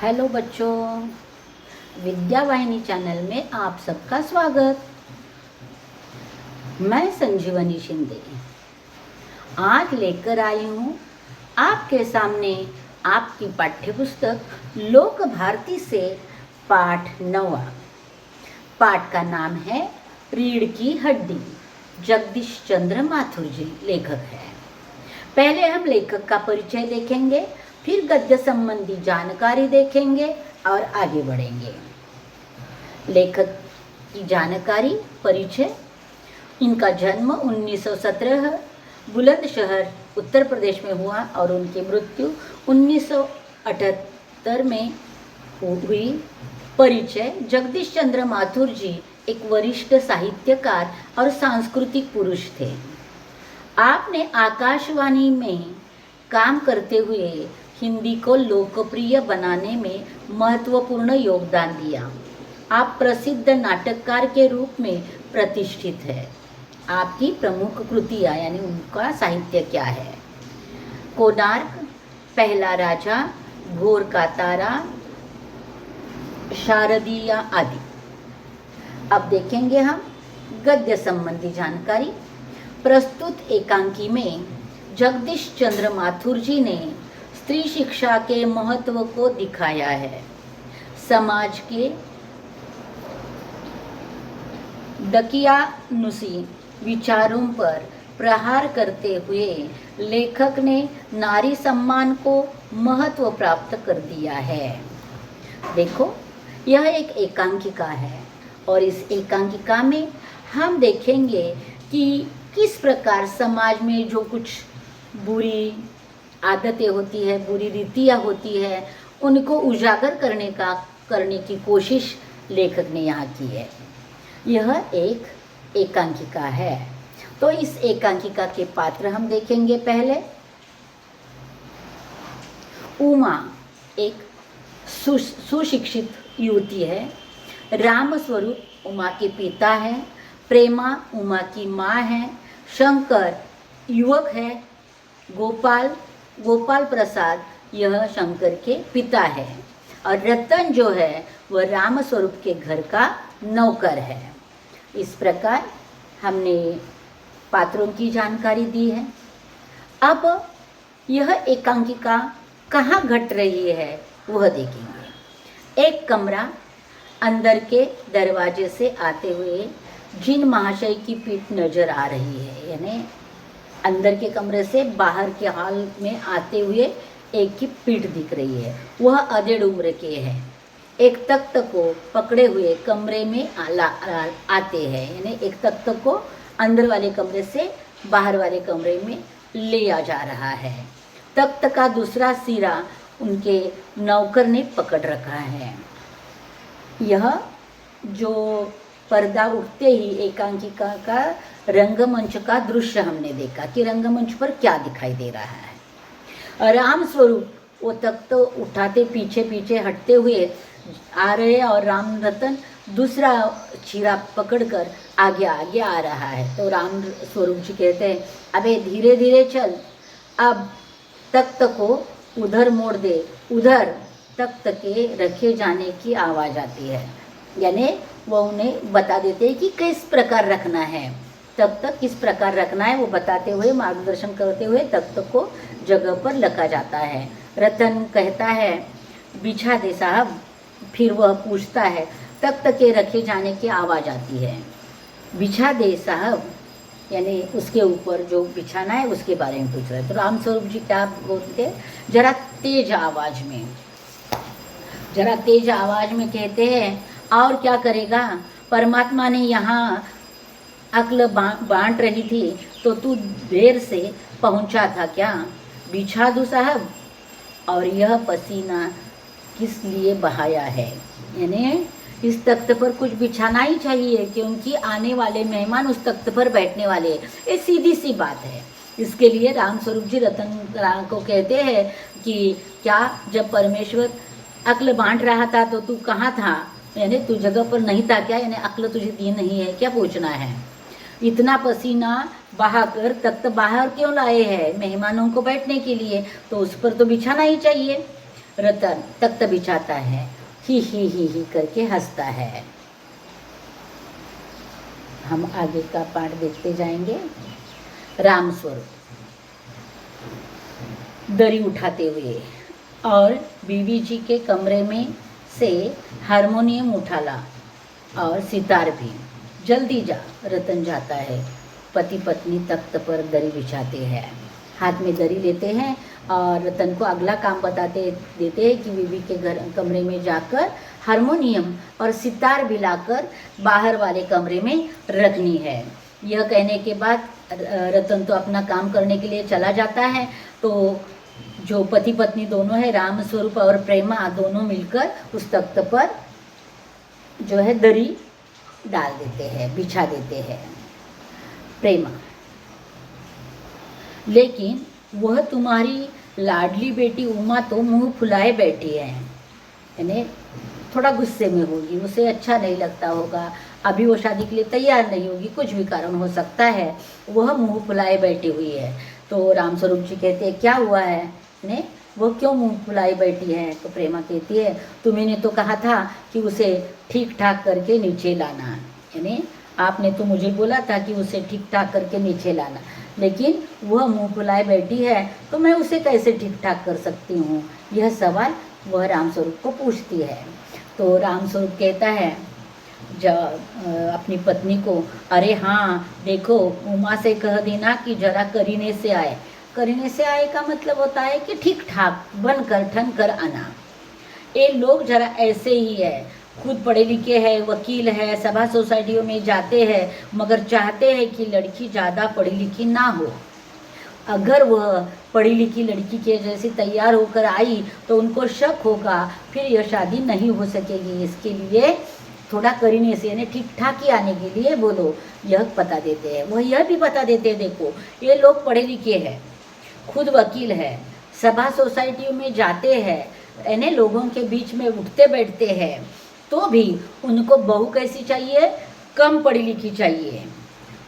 Hello बच्चों, विद्या वाहिनी channel में आप सबका स्वागत। मैं संजीवनी शिंदे आज लेकर आई हूँ आपके सामने आपकी पाठ्यपुस्तक लोक भारती से पाठ 9। पाठ का नाम है रीढ़ की हड्डी। जगदीश चंद्र माथुर जी लेखक है। पहले हम लेखक का परिचय देखेंगे, फिर गद्य संबंधी जानकारी देखेंगे और आगे बढ़ेंगे। लेखक की जानकारी, परिचय। इनका जन्म 1917 बुलंदशहर उत्तर प्रदेश में हुआ और उनकी मृत्यु 1978 में हुई। परिचय। जगदीश चंद्र माथुर जी एक वरिष्ठ साहित्यकार और सांस्कृतिक पुरुष थे। आपने आकाशवाणी में काम करते हुए हिंदी को लोकप्रिय बनाने में महत्वपूर्ण योगदान दिया। आप प्रसिद्ध नाटककार के रूप में प्रतिष्ठित है। आपकी प्रमुख कृतियाँ यानी उनका साहित्य क्या है? कोणार्क, पहला राजा, भोर का तारा, शारदीया आदि। अब देखेंगे हम गद्य संबंधी जानकारी। प्रस्तुत एकांकी में जगदीश चंद्र माथुर जी ने स्त्री शिक्षा के महत्व को दिखाया है। समाज के दकियानुसी विचारों पर प्रहार करते हुए लेखक ने नारी सम्मान को महत्व प्राप्त कर दिया है। देखो, यह एक एकांकिका है और इस एकांकिका में हम देखेंगे कि किस प्रकार समाज में जो कुछ बुरी आदतें होती है, बुरी रीतियाँ होती है, उनको उजागर करने की कोशिश लेखक ने यहाँ की है। यह एक एकांकिका है। तो इस एकांकिका के पात्र हम देखेंगे। पहले उमा एक सुशिक्षित युवती है। राम स्वरूप उमा के पिता है। प्रेमा उमा की माँ है। शंकर युवक है। गोपाल प्रसाद यह शंकर के पिता है और रतन जो है वह राम स्वरूप के घर का नौकर है। इस प्रकार हमने पात्रों की जानकारी दी है। अब यह एकांकिका कहाँ घट रही है वह देखेंगे। एक कमरा, अंदर के दरवाजे से आते हुए जिन महाशय की पीठ नजर आ रही है, यानी अंदर के कमरे से बाहर के हॉल में आते हुए एक की पीठ दिख रही है। वह अधेड़ उम्र के हैं। एक तख्त को पकड़े हुए कमरे में आते हैं, यानी एक तख्त को अंदर वाले कमरे से बाहर वाले कमरे में लिया जा रहा है। तख्त का दूसरा सिरा उनके नौकर ने पकड़ रखा है। यह जो पर्दा उठते ही एकांकिका का रंगमंच का दृश्य हमने देखा कि रंगमंच पर क्या दिखाई दे रहा है। राम स्वरूप वो तख्त उठाते पीछे पीछे हटते हुए आ रहे और राम रतन दूसरा चीरा पकड़कर आगे आगे आ रहा है। तो राम स्वरूप जी कहते हैं, अबे धीरे धीरे चल, अब तख्त को उधर मोड़ दे। उधर तख्त के रखे जाने की आवाज़ आती है, यानी वो उन्हें बता देते हैं कि किस प्रकार रखना है, तख्त किस प्रकार रखना है, वो बताते हुए मार्गदर्शन करते हुए तख्त को जगह पर रखा जाता है। रतन कहता है, बिछा दे साहब। फिर वह पूछता है, तख्त के रखे जाने की आवाज़ आती है, बिछा दे साहब, यानी उसके ऊपर जो बिछाना है उसके बारे में पूछ रहे हैं। तो राम स्वरूप जी क्या बोलते, जरा तेज आवाज में कहते हैं, और क्या करेगा, परमात्मा ने यहाँ अक्ल बांट रही थी तो तू देर से पहुँचा था क्या, बिछा दूँ साहब। और यह पसीना किस लिए बहाया है, यानी इस तख्त पर कुछ बिछाना ही चाहिए क्योंकि आने वाले मेहमान उस तख्त पर बैठने वाले हैं। ये सीधी सी बात है। इसके लिए राम स्वरूप जी रतन को कहते हैं कि क्या जब परमेश्वर अक्ल बांट रहा था तो तू कहाँ था, यानी तू जगह पर नहीं था क्या, यानी अक्ल तुझे दी नहीं है क्या, पूछना है। इतना पसीना बहाकर तख्त बाहर क्यों लाए हैं, मेहमानों को बैठने के लिए, तो उस पर तो बिछाना ही चाहिए। रतन तख्त बिछाता है, ही करके हंसता है। हम आगे का पाठ देखते जाएंगे। राम स्वरूप दरी उठाते हुए और बीवी जी के कमरे में से हारमोनियम उठा ला और सितार भी। जल्दी जा, रतन जाता है। पति पत्नी तख्त पर दरी बिछाते हैं, हाथ में दरी लेते हैं और रतन को अगला काम बताते देते हैं कि बीवी के घर कमरे में जाकर हारमोनियम और सितार भी लाकर बाहर वाले कमरे में रखनी है। यह कहने के बाद रतन तो अपना काम करने के लिए चला जाता है। तो जो पति पत्नी दोनों है, राम स्वरूप और प्रेमा, दोनों मिलकर उस तख्त पर जो है दरी डाल देते हैं, बिछा देते हैं। प्रेमा, लेकिन वह तुम्हारी लाडली बेटी उमा तो मुंह फुलाए बैठी है, यानी थोड़ा गुस्से में होगी, उसे अच्छा नहीं लगता होगा, अभी वो शादी के लिए तैयार नहीं होगी, कुछ भी कारण हो सकता है, वह मुंह फुलाए बैठी हुई है। तो रामस्वरूप जी कहते हैं क्या हुआ है, ने वो क्यों मुंह फुलाई बैठी है? तो प्रेमा कहती है तुम्हें तो कहा था कि उसे ठीक ठाक करके नीचे लाना, यानी आपने तो मुझे बोला था कि उसे ठीक ठाक करके नीचे लाना, लेकिन वह मुंह फुलाए बैठी है तो मैं उसे कैसे ठीक ठाक कर सकती हूँ? यह सवाल वह रामस्वरूप को पूछती है। तो रामस्वरूप कहता है अपनी पत्नी को, अरे हाँ देखो, उमा से कह देना कि जरा करीने से आए। करीने से आए का मतलब होता है कि ठीक ठाक बनकर ठन कर आना। ये लोग जरा ऐसे ही है, खुद पढ़े लिखे हैं, वकील है, सभा सोसाइटियों में जाते हैं, मगर चाहते हैं कि लड़की ज़्यादा पढ़ी लिखी ना हो। अगर वह पढ़ी लिखी लड़की के जैसी तैयार होकर आई तो उनको शक होगा, फिर यह शादी नहीं हो सकेगी। इसके लिए थोड़ा करीने से, यानी ठीक ठाक ही आने के लिए बोलो, यह बता देते हैं। वह यह भी बता देते हैं, देखो ये लोग पढ़े लिखे हैं, खुद वकील है, सभा सोसाइटियों में जाते हैं, यानी लोगों के बीच में उठते बैठते हैं, तो भी उनको बहू कैसी चाहिए? कम पढ़ी लिखी चाहिए।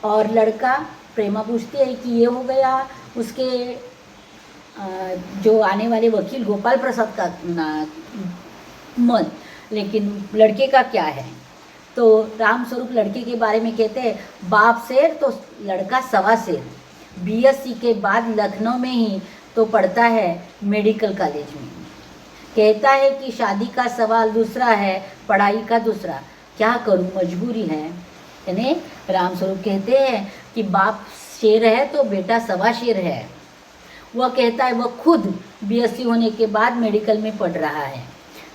और लड़का, प्रेमा पूछती है कि ये हो गया उसके जो आने वाले वकील गोपाल प्रसाद का मन, लेकिन लड़के का क्या है? तो रामस्वरूप लड़के के बारे में कहते हैं बाप शेर तो लड़का सवा शेर, बीएससी के बाद लखनऊ में ही तो पढ़ता है, मेडिकल कॉलेज में। कहता है कि शादी का सवाल दूसरा है, पढ़ाई का दूसरा, क्या करूं, मजबूरी है। यानी रामस्वरूप कहते हैं कि बाप शेर है तो बेटा सवा शेर है। वह कहता है वह खुद बीएससी होने के बाद मेडिकल में पढ़ रहा है,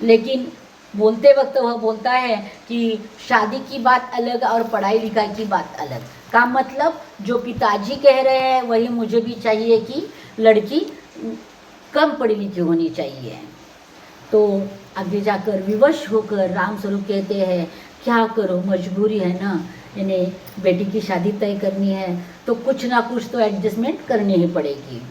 लेकिन बोलते वक्त वह बोलता है कि शादी की बात अलग और पढ़ाई लिखाई की बात अलग। का मतलब जो पिताजी कह रहे हैं वही मुझे भी चाहिए कि लड़की कम पढ़ी लिखी होनी चाहिए। तो आगे जाकर विवश होकर रामस्वरूप कहते हैं क्या करो, मजबूरी है ना, यानी बेटी की शादी तय करनी है तो कुछ ना कुछ तो एडजस्टमेंट करनी ही पड़ेगी।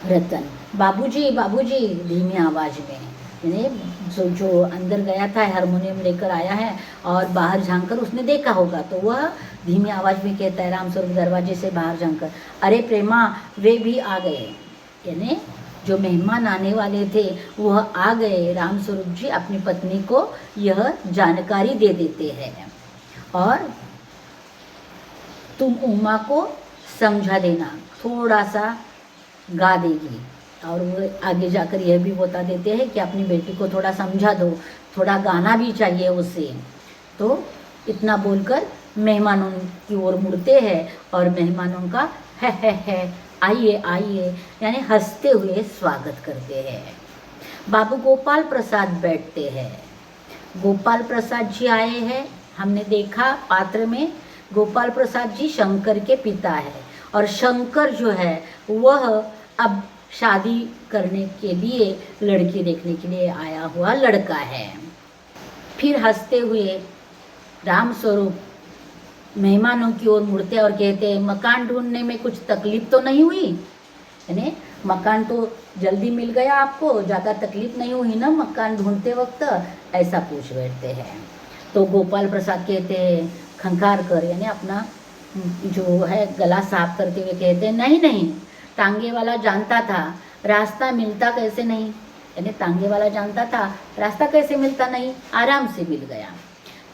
रतन, बाबूजी बाबूजी, धीमी आवाज़ में, यानी जो अंदर गया था हारमोनियम लेकर आया है और बाहर झांककर उसने देखा होगा, तो वह धीमी आवाज़ में कहता है रामस्वरूप दरवाजे से बाहर झांककर, अरे प्रेमा वे भी आ गए। यानी जो मेहमान आने वाले थे वह आ गए। रामस्वरूप जी अपनी पत्नी को यह जानकारी दे देते हैं और तुम उमा को समझा देना, थोड़ा सा गा देगी। और वो आगे जाकर यह भी बता देते हैं कि अपनी बेटी को थोड़ा समझा दो, थोड़ा गाना भी चाहिए उसे। तो इतना बोलकर मेहमानों की ओर मुड़ते हैं और मेहमानों का है आइए आइए, यानी हंसते हुए स्वागत करते हैं। बाबू गोपाल प्रसाद बैठते हैं। गोपाल प्रसाद जी आए हैं, हमने देखा पात्र में गोपाल प्रसाद जी शंकर के पिता है, और शंकर जो है वह अब शादी करने के लिए लड़की देखने के लिए आया हुआ लड़का है। फिर हंसते हुए रामस्वरूप मेहमानों की ओर मुड़ते और कहते हैं मकान ढूंढने में कुछ तकलीफ तो नहीं हुई? यानी मकान तो जल्दी मिल गया आपको, ज़्यादा तकलीफ नहीं हुई ना मकान ढूंढते वक्त? ऐसा पूछ बैठते हैं। तो गोपाल प्रसाद कहते हैं खंखार कर, यानी अपना जो है गला साफ करते हुए कहते हैं नहीं नहीं, टांगे वाला जानता था, रास्ता मिलता कैसे नहीं, यानी तांगे वाला जानता था रास्ता कैसे मिलता नहीं, आराम से मिल गया।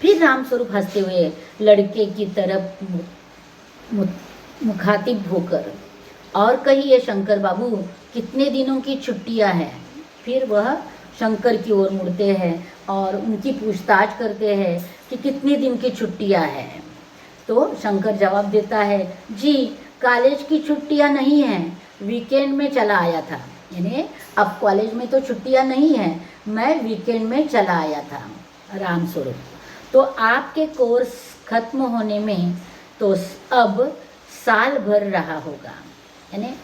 फिर रामस्वरूप हंसते हुए लड़के की तरफ मुखातिब होकर, और कहिए शंकर बाबू, कितने दिनों की छुट्टियां हैं? फिर वह शंकर की ओर मुड़ते हैं और उनकी पूछताछ करते हैं कि कितने दिन की छुट्टियां हैं। तो शंकर जवाब देता है, जी कॉलेज की छुट्टियां नहीं हैं, वीकेंड में चला आया था। यानी अब कॉलेज में तो छुट्टियां नहीं हैं, मैं वीकेंड में चला आया था। रामस्वरूप, तो आपके कोर्स खत्म होने में तो अब साल भर रहा होगा, यानी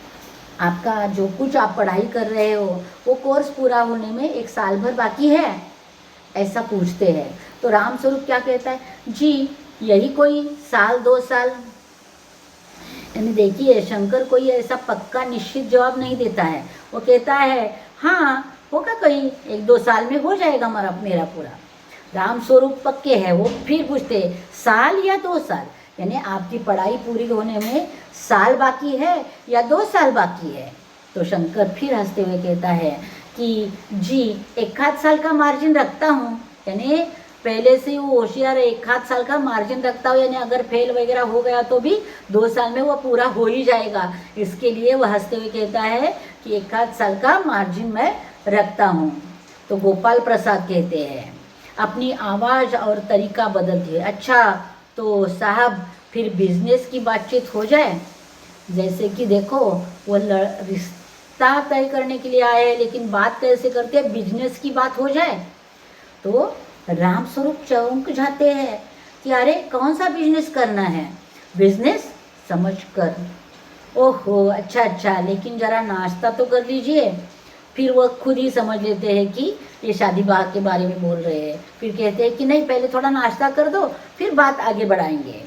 आपका जो कुछ आप पढ़ाई कर रहे हो वो कोर्स पूरा होने में एक साल भर बाकी है, ऐसा पूछते हैं। तो रामस्वरूप क्या कहता है, जी यही कोई साल 2 साल। यानी देखिए शंकर कोई ऐसा पक्का निश्चित जवाब नहीं देता है, वो कहता है हाँ होगा, कहीं 1-2 साल में हो जाएगा मेरा पूरा। रामस्वरूप पक्के है, वो फिर पूछते साल या 2 साल, यानी आपकी पढ़ाई पूरी होने में साल बाकी है या 2 साल बाकी है? तो शंकर फिर हंसते हुए कहता है कि जी 1-आध साल का मार्जिन रखता हूँ, यानी पहले से वो होशियार 1-आध साल का मार्जिन रखता हूँ, यानी अगर फेल वगैरह हो गया तो भी 2 साल में वो पूरा हो ही जाएगा। इसके लिए वह हंसते हुए कहता है कि 1-आध साल का मार्जिन मैं रखता हूँ। तो गोपाल प्रसाद कहते हैं, अपनी आवाज़ और तरीका बदलती है, अच्छा तो साहब फिर बिजनेस की बातचीत हो जाए। जैसे कि देखो वो रिश्ता तय करने के लिए आए हैं, लेकिन बात कैसे करते हैं, बिजनेस की बात हो जाए। तो रामस्वरूप चौंक जाते हैं कि अरे कौन सा बिजनेस करना है? बिजनेस समझ कर, ओहो अच्छा, लेकिन ज़रा नाश्ता तो कर लीजिए। फिर वह खुद ही समझ लेते हैं कि ये शादी ब्याह के बारे में बोल रहे हैं। फिर कहते हैं कि नहीं पहले थोड़ा नाश्ता कर दो, फिर बात आगे बढ़ाएंगे।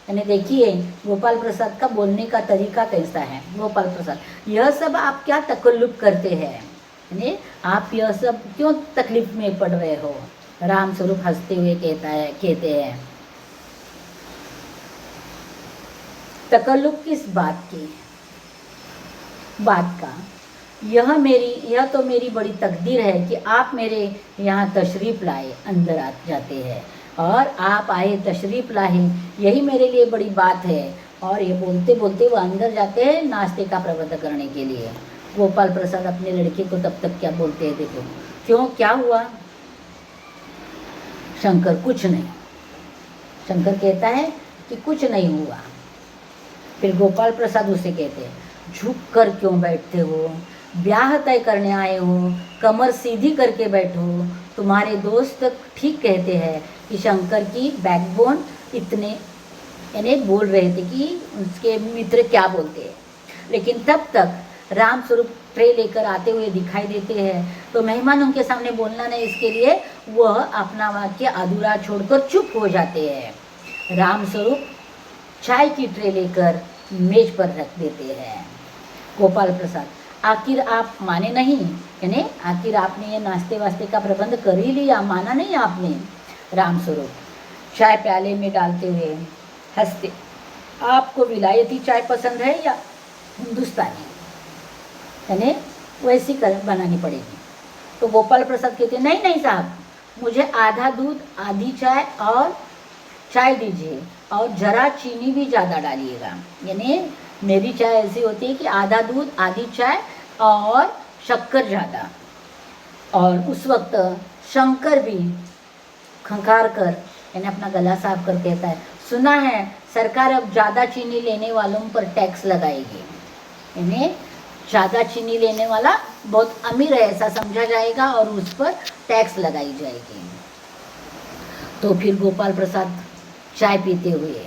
यानी देखिए गोपाल प्रसाद का बोलने का तरीका कैसा है। गोपाल प्रसाद, यह सब आप क्या तकल्लुफ करते हैं, यानी आप यह सब क्यों तकलीफ में पड़ रहे हो? रामस्वरूप हंसते हुए कहते हैं तकल्लुफ किस बात का? यह तो मेरी बड़ी तकदीर है कि आप मेरे यहाँ तशरीफ़ लाए, अंदर आ जाते हैं और आप आए तशरीफ़ लाए, यही मेरे लिए बड़ी बात है। और ये बोलते बोलते वो अंदर जाते हैं नाश्ते का प्रबंध करने के लिए। गोपाल प्रसाद अपने लड़के को तब तक क्या बोलते हैं, देखो क्यों, क्या हुआ? शंकर, कुछ नहीं। शंकर कहता है कि कुछ नहीं हुआ। फिर गोपाल प्रसाद उसे कहते हैं, झुक कर क्यों बैठते हो? ब्याह तय करने आए हो, कमर सीधी करके बैठो। तुम्हारे दोस्त ठीक कहते हैं कि शंकर की बैकबोन इतने, यानी बोल रहे थे कि उसके मित्र क्या बोलते हैं। लेकिन तब तक रामस्वरूप ट्रे लेकर आते हुए दिखाई देते हैं, तो मेहमान उनके सामने बोलना नहीं, इसके लिए वह अपना वाक्य अधूरा छोड़कर चुप हो जाते हैं। रामस्वरूप चाय की ट्रे लेकर मेज पर रख देते हैं। गोपाल प्रसाद, आखिर आप माने नहीं, यानी आखिर आपने ये नाश्ते वास्ते का प्रबंध कर ही लिया, माना नहीं आपने? रामस्वरूप चाय प्याले में डालते हुए हंसते, आपको विलायती चाय पसंद है या हिंदुस्तानी? यानी वैसी बनानी पड़ेगी। तो गोपाल प्रसाद कहते हैं, नहीं साहब, मुझे आधा दूध आधी चाय और चाय दीजिए, और ज़रा चीनी भी ज़्यादा डालिएगा। यानी मेरी चाय ऐसी होती है कि आधा दूध आधी चाय और शक्कर ज़्यादा। और उस वक्त शंकर भी खंखार कर, यानी अपना गला साफ कर कहता है, सुना है सरकार अब ज़्यादा चीनी लेने वालों पर टैक्स लगाएगी। यानी ज़्यादा चीनी लेने वाला बहुत अमीर है ऐसा समझा जाएगा और उस पर टैक्स लगाई जाएगी। तो फिर गोपाल प्रसाद चाय पीते हुए,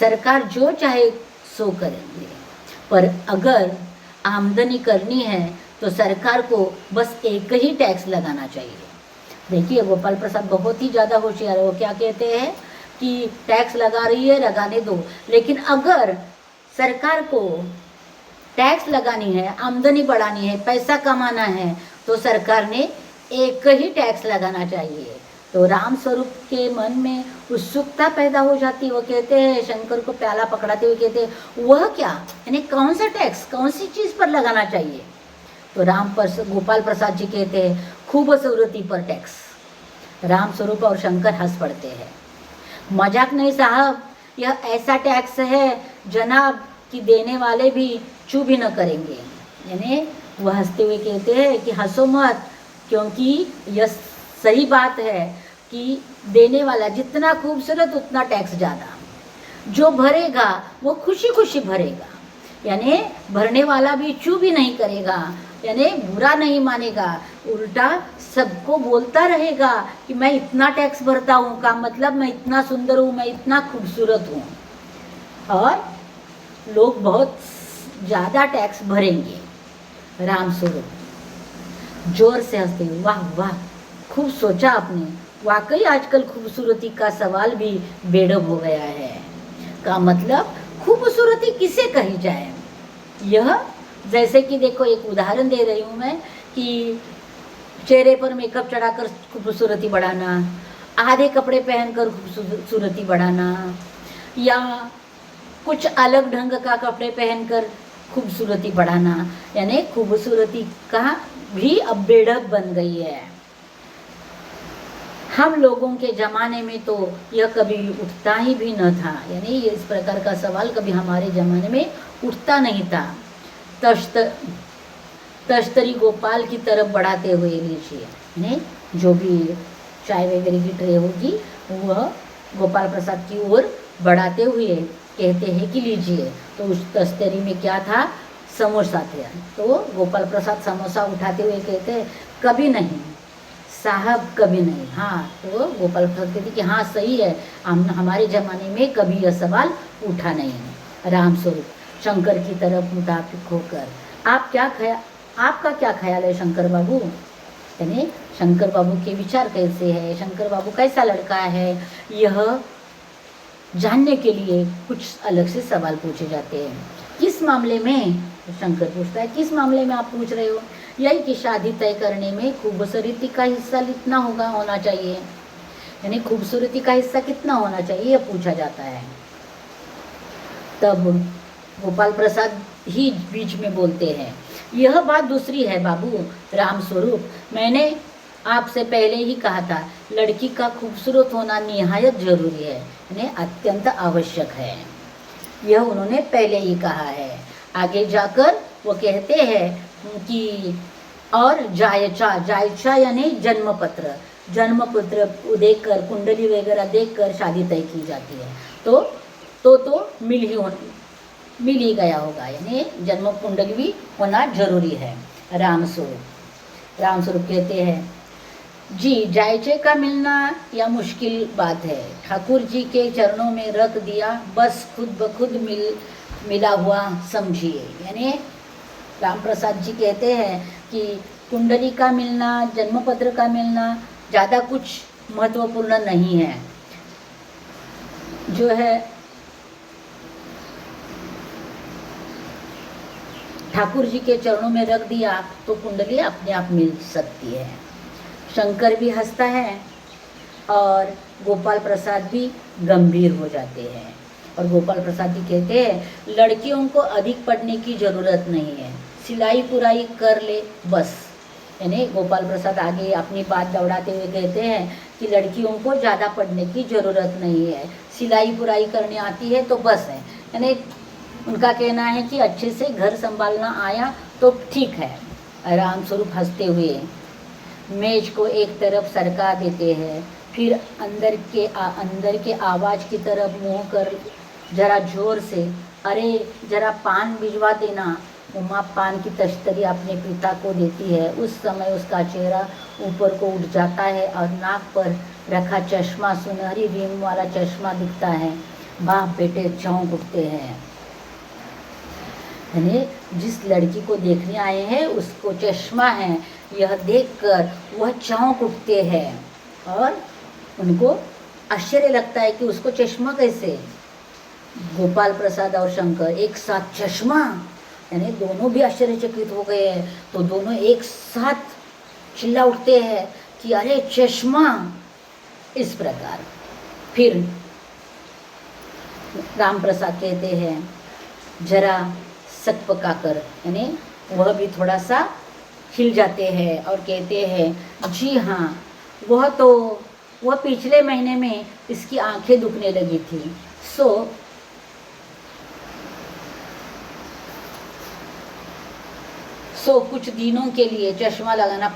सरकार जो चाहे सो करेंगे, पर अगर आमदनी करनी है तो सरकार को बस एक ही टैक्स लगाना चाहिए। देखिए गोपाल प्रसाद बहुत ही ज़्यादा होशियार है। वो क्या कहते हैं कि टैक्स लगा रही है, लगाने दो, लेकिन अगर सरकार को टैक्स लगानी है, आमदनी बढ़ानी है, पैसा कमाना है, तो सरकार ने एक ही टैक्स लगाना चाहिए। तो रामस्वरूप के मन में उत्सुकता पैदा हो जाती है। वो कहते हैं, शंकर को प्याला पकड़ाते हुए कहते हैं, वह क्या, यानी कौन सा टैक्स, कौन सी चीज़ पर लगाना चाहिए? तो गोपाल प्रसाद जी कहते हैं खूबसूरती पर टैक्स। राम स्वरूप और शंकर हंस पड़ते हैं। मजाक नहीं साहब, यह ऐसा टैक्स है जनाब कि देने वाले भी चू भी न करेंगे। यानी वह हंसते हुए कहते हैं कि हंसो मत, क्योंकि यह सही बात है कि देने वाला जितना खूबसूरत उतना टैक्स ज़्यादा। जो भरेगा वो खुशी खुशी भरेगा, यानी भरने वाला भी चू भी नहीं करेगा, यानी बुरा नहीं मानेगा, उल्टा सबको बोलता रहेगा कि मैं इतना टैक्स भरता हूँ, का मतलब मैं इतना सुंदर हूँ, मैं इतना खूबसूरत हूँ, और लोग बहुत ज़्यादा टैक्स भरेंगे। राम स्वरूप जोर से हंसते हुए, वाह वाह, खूब सोचा आपने, वाकई आजकल खूबसूरती का सवाल भी बेढब हो गया है। का मतलब खूबसूरती किसे कही जाए। यह जैसे कि देखो, एक उदाहरण दे रही हूँ मैं कि चेहरे पर मेकअप चढ़ाकर खूबसूरती बढ़ाना, आधे कपड़े पहनकर खूबसूरती बढ़ाना, या कुछ अलग ढंग का कपड़े पहनकर खूबसूरती बढ़ाना, यानी खूबसूरती का भी अब बेढब बन गई है। हम लोगों के ज़माने में तो यह कभी उठता ही भी न था, यानी इस प्रकार का सवाल कभी हमारे ज़माने में उठता नहीं था। तश्तरी गोपाल की तरफ बढ़ाते हुए लीजिए, यानी जो भी चाय वगैरह की ट्रे होगी वह गोपाल प्रसाद की ओर बढ़ाते हुए कहते हैं कि लीजिए। तो उस तश्तरी में क्या था, समोसा थे। तो गोपाल प्रसाद समोसा उठाते हुए कहते हैं कभी नहीं साहब, कभी नहीं। हाँ, तो गोपाल प्रसाद कहते कि हाँ सही है, हमारे ज़माने में कभी यह सवाल उठा नहीं है। राम स्वरूप शंकर की तरफ मुताबिक होकर, आपका क्या ख्याल है शंकर बाबू, यानी शंकर बाबू के विचार कैसे है, शंकर बाबू कैसा लड़का है, यह जानने के लिए कुछ अलग से सवाल पूछे जाते हैं। किस मामले में, शंकर पूछता है किस मामले में आप पूछ रहे हो, यही कि शादी तय करने में खूबसूरती का हिस्सा कितना होना चाहिए, यानी खूबसूरती का हिस्सा कितना होना चाहिए, यह पूछा जाता है। तब गोपाल प्रसाद ही बीच में बोलते हैं, यह बात दूसरी है बाबू राम स्वरूप, मैंने आपसे पहले ही कहा था, लड़की का खूबसूरत होना निहायत जरूरी है, यानी अत्यंत आवश्यक है। यह उन्होंने पहले ही कहा है। आगे जाकर वो कहते हैं कि और जायचा यानी जन्म पत्र देखकर, कुंडली वगैरह देखकर शादी तय की जाती है। तो मिल ही गया होगा, यानी जन्म कुंडली भी होना जरूरी है। राम स्वरूप कहते हैं जी, जायचे का मिलना या मुश्किल बात है, ठाकुर जी के चरणों में रख दिया, बस खुद ब खुद मिला हुआ समझिए। यानी राम प्रसाद जी कहते हैं कि कुंडली का मिलना, जन्मपत्र का मिलना ज़्यादा कुछ महत्वपूर्ण नहीं है, जो है ठाकुर जी के चरणों में रख दिया तो कुंडली अपने आप मिल सकती है। शंकर भी हंसता है और गोपाल प्रसाद भी गंभीर हो जाते हैं, और गोपाल प्रसाद जी कहते हैं लड़कियों को अधिक पढ़ने की ज़रूरत नहीं है, सिलाई पुराई कर ले बस। यानी गोपाल प्रसाद आगे अपनी बात दौड़ाते हुए कहते हैं कि लड़कियों को ज़्यादा पढ़ने की ज़रूरत नहीं है, सिलाई पुराई करने आती है तो बस है। यानी उनका कहना है कि अच्छे से घर संभालना आया तो ठीक है। राम स्वरूप हंसते हुए मेज को एक तरफ सरका देते हैं, फिर अंदर के आवाज़ की तरफ मुँह कर जरा जोर से, अरे जरा पान भिजवा देना। उमा पान की तश्तरी अपने पिता को देती है। उस समय उसका चेहरा ऊपर को उठ जाता है और नाक पर रखा चश्मा, सुनहरी रिम वाला चश्मा दिखता है। बाप बेटे चौंक उठते हैं, यानी जिस लड़की को देखने आए हैं उसको चश्मा है, यह देखकर वह चौंक उठते हैं और उनको आश्चर्य लगता है कि उसको चश्मा कैसे। गोपाल प्रसाद और शंकर एक साथ चश्मा, यानी दोनों भी आश्चर्यचकित हो गए हैं, तो दोनों एक साथ चिल्ला उठते हैं कि अरे चश्मा। इस प्रकार फिर राम प्रसाद कहते हैं जरा सक पकाकर, यानी वह भी थोड़ा सा खिल जाते हैं और कहते हैं जी हाँ, वह पिछले महीने में इसकी आंखें दुखने लगी थी, सो कुछ दिनों के लिए चश्मा लगाना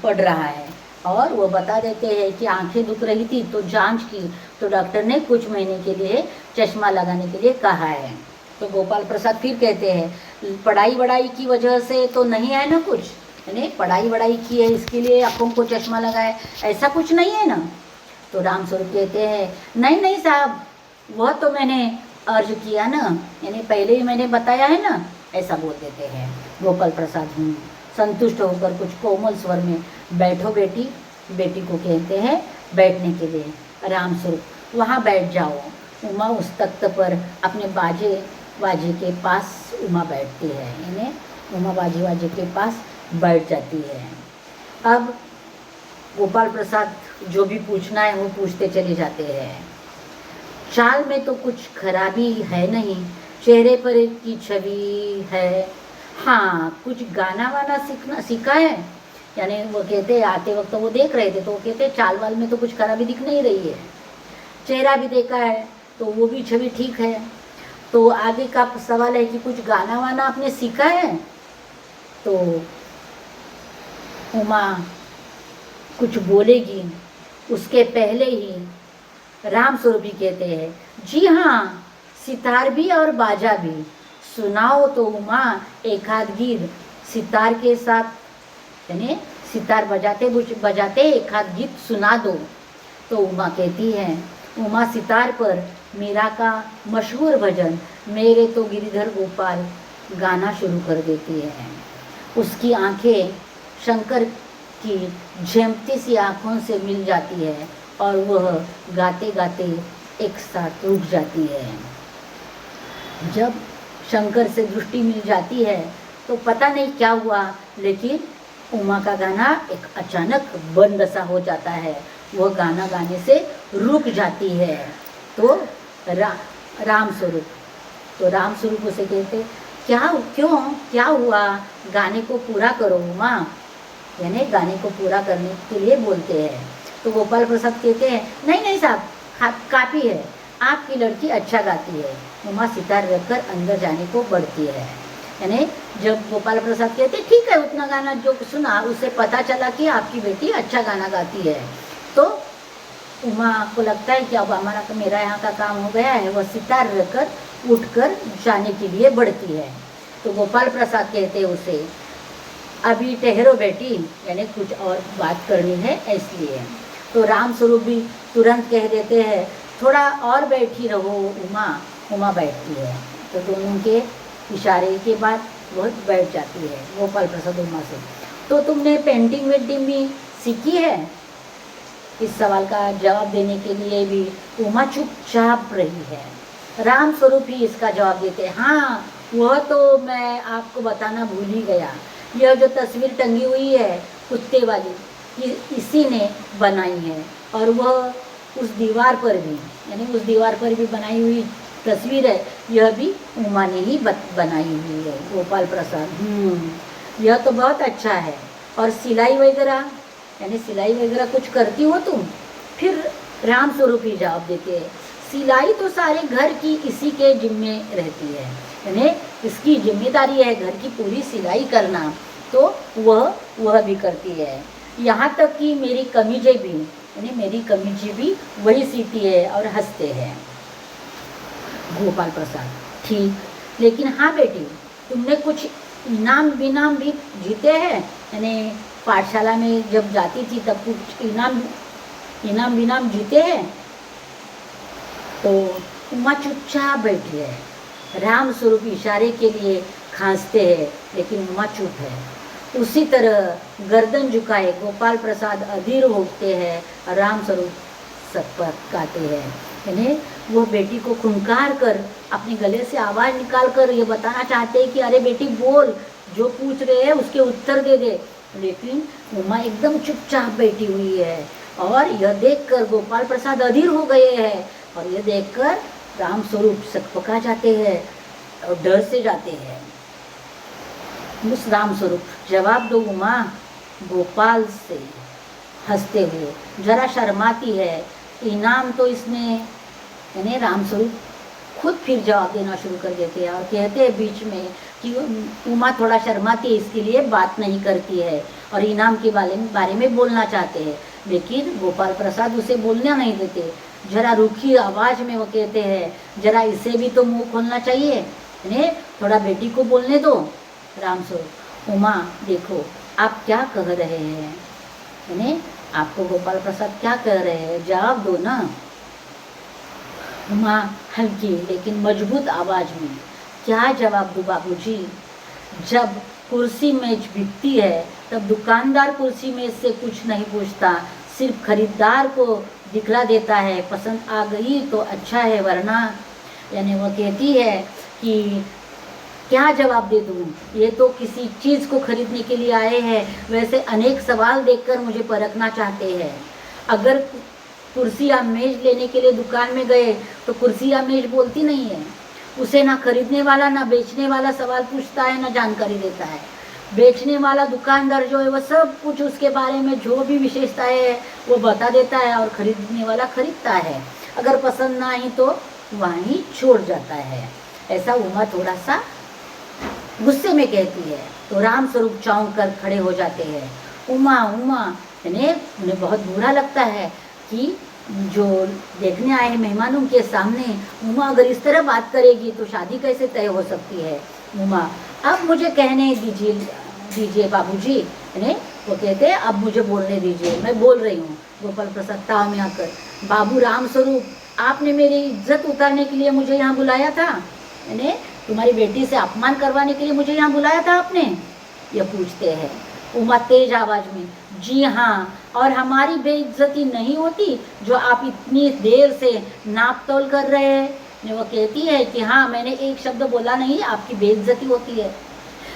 पड़ रहा है। और वो बता देते हैं कि आंखें दुख रही थी तो जांच की तो डॉक्टर ने कुछ महीने के लिए चश्मा लगाने के लिए कहा है। तो गोपाल प्रसाद फिर कहते हैं पढ़ाई वढ़ाई की वजह से तो नहीं है ना कुछ, यानी पढ़ाई वढ़ाई की है इसके लिए आँखों को चश्मा लगाए, ऐसा कुछ नहीं है ना। तो राम स्वरूप कहते हैं नहीं नहीं साहब, वह तो मैंने अर्ज किया ना, यानी पहले ही मैंने बताया है ना, ऐसा बोल देते हैं गोपाल प्रसाद। संतुष्ट होकर कुछ कोमल स्वर में बैठो बेटी, बेटी को कहते हैं बैठने के लिए। राम स्वरूप वहाँ बैठ जाओ। उमा उस तख्त पर अपने बाजे के पास उमा बैठती है, यानी उमा बाजे के पास बैठ जाती है। अब गोपाल प्रसाद जो भी पूछना है वो पूछते चले जाते हैं। चाल में तो कुछ खराबी है नहीं, चेहरे पर की छवि है, हाँ कुछ गाना वाना सीखा है, यानी वो कहते आते वक्त तो वो देख रहे थे तो वो कहते चाल वाल में तो कुछ खराबी दिख नहीं रही है, चेहरा भी देखा है तो वो भी छवि ठीक है। तो आगे का सवाल है कि कुछ गाना वाना आपने सीखा है। तो उमा कुछ बोलेगी उसके पहले ही राम स्वरूप भी कहते हैं जी हाँ, सितार भी और बाजा भी सुनाओ तो उमा एक आध गीत सितार के साथ, यानी सितार बजाते बजाते एक आध गीत सुना दो। तो उमा कहती है, उमा सितार पर मीरा का मशहूर भजन मेरे तो गिरिधर गोपाल गाना शुरू कर देती है। उसकी आंखें शंकर की झेमती सी आँखों से मिल जाती है और वह गाते गाते एक साथ रुक जाती है। जब शंकर से दृष्टि मिल जाती है तो पता नहीं क्या हुआ, लेकिन उमा का गाना एक अचानक बंद सा हो जाता है, वह गाना गाने से रुक जाती है। तो राम स्वरूप उसे कहते क्या हुआ, गाने को पूरा करो उमा, यानी गाने को पूरा करने के लिए बोलते हैं। तो गोपाल प्रसाद कहते हैं नहीं साहब काफ़ी है, आपकी लड़की अच्छा गाती है। उमा सितार रखकर अंदर जाने को बढ़ती है, यानी जब गोपाल प्रसाद कहते ठीक है उतना गाना जो सुना उससे पता चला कि आपकी बेटी अच्छा गाना गाती है। तो उमा को लगता है कि अब मेरा यहाँ का काम हो गया है, वह सितार रखकर उठकर जाने के लिए बढ़ती है। तो गोपाल प्रसाद कहते हैं उसे अभी ठहरो बेटी, यानी कुछ और बात करनी है इसलिए। तो राम स्वरूप भी तुरंत कह देते हैं थोड़ा और बैठी रहो उमा। उमा बैठती है तो दोनों के इशारे के बाद वह बैठ जाती है गोपाल प्रसाद उमा से। तो तुमने पेंटिंग वेंटिंग भी सीखी है? इस सवाल का जवाब देने के लिए भी उमा चुपचाप रही है। राम स्वरूप ही इसका जवाब देते हैं हाँ, वह तो मैं आपको बताना भूल ही गया, यह जो तस्वीर टंगी हुई है कुत्ते वाली इसी ने बनाई है, और वह उस दीवार पर भी, यानी उस दीवार पर भी बनाई हुई तस्वीर है, यह भी उमा ने ही बनाई हुई है। गोपाल प्रसाद यह तो बहुत अच्छा है। और सिलाई वगैरह, यानी सिलाई वगैरह कुछ करती हो तुम? फिर राम स्वरूप ही जवाब देते हैं सिलाई तो सारे घर की इसी के जिम्मे रहती है, यानी इसकी जिम्मेदारी है घर की पूरी सिलाई करना, तो वह भी करती है। यहाँ तक कि मेरी कमीजें भी, यानी मेरी कमीजें भी वही सीती है और हंसते हैं। गोपाल प्रसाद ठीक, लेकिन हाँ बेटी तुमने कुछ इनाम विनाम भी जीते हैं, यानी पाठशाला में जब जाती थी तब कुछ इनाम विनाम जीते हैं? तो उमा चुपचाप बैठी है। राम स्वरूप इशारे के लिए खांसते हैं लेकिन उमा चुप है। उसी तरह गर्दन झुकाए गोपाल प्रसाद अधीर होते हैं और राम स्वरूप सकपकाते हैं, यानी वो बेटी को खुंकार कर अपने गले से आवाज़ निकाल कर ये बताना चाहते हैं कि अरे बेटी बोल, जो पूछ रहे हैं उसके उत्तर दे दे, लेकिन उमा एकदम चुपचाप बैठी हुई है। और यह देखकर गोपाल प्रसाद अधीर हो गए हैं और यह देखकर राम स्वरूप सकपका जाते हैं और डर से जाते हैं। उस राम स्वरूप, जवाब दो उमा गोपाल से हंसते हुए, जरा शर्माती है, इनाम तो इसमें, यानी राम स्वरूप खुद फिर जवाब देना शुरू कर देते हैं और कहते हैं बीच में कि उमा थोड़ा शर्माती है, इसके लिए बात नहीं करती है और इनाम के बारे में बोलना चाहते हैं, लेकिन गोपाल प्रसाद उसे बोलना नहीं देते। जरा रूखी आवाज़ में वो कहते हैं, जरा इसे भी तो मुंह खोलना चाहिए, यानी थोड़ा बेटी को बोलने दो। राम स्वरूप, उमा देखो आप क्या कह रहे हैं, यानी आपको गोपाल प्रसाद क्या कह रहे हैं, जवाब दो ना। उमा हल्की लेकिन मजबूत आवाज में, क्या जवाब दूँ बाबूजी, जब कुर्सी मेज बिकती है तब दुकानदार कुर्सी मेज से कुछ नहीं पूछता, सिर्फ खरीदार को दिखला देता है, पसंद आ गई तो अच्छा है वरना, यानी वो कहती है कि क्या जवाब दे दूँ, ये तो किसी चीज़ को खरीदने के लिए आए हैं, वैसे अनेक सवाल देखकर मुझे परखना चाहते हैं। अगर कुर्सी या मेज लेने के लिए दुकान में गए तो कुर्सी या मेज बोलती नहीं है, उसे ना खरीदने वाला ना बेचने वाला सवाल पूछता है ना जानकारी देता है। बेचने वाला दुकानदार जो है वह सब कुछ उसके बारे में जो भी विशेषताएं है वो बता देता है और खरीदने वाला खरीदता है, अगर पसंद ना आई तो वहीं छोड़ जाता है। ऐसा उमा थोड़ा सा गुस्से में कहती है तो राम स्वरूप चौंक कर खड़े हो जाते हैं। उमा उमा, यानी उन्हें बहुत बुरा लगता है कि जो देखने आए मेहमानों के सामने उमा अगर इस तरह बात करेगी तो शादी कैसे तय हो सकती है। उमा, अब मुझे कहने दीजिए बाबूजी, यानी वो कहते हैं अब मुझे बोलने दीजिए, मैं बोल रही हूँ। गोपाल प्रसाद ताव में आकर, बाबू राम स्वरूप, आपने मेरी इज्जत उतारने के लिए मुझे यहाँ बुलाया था, यानी तुम्हारी बेटी से अपमान करवाने के लिए मुझे यहाँ बुलाया था आपने, यह पूछते हैं। उमा तेज आवाज में, जी हाँ, और हमारी बेइज्जती नहीं होती जो आप इतनी देर से नाप तोल कर रहे हैं। वो कहती है कि हाँ, मैंने एक शब्द बोला नहीं, आपकी बेइज्जती होती है,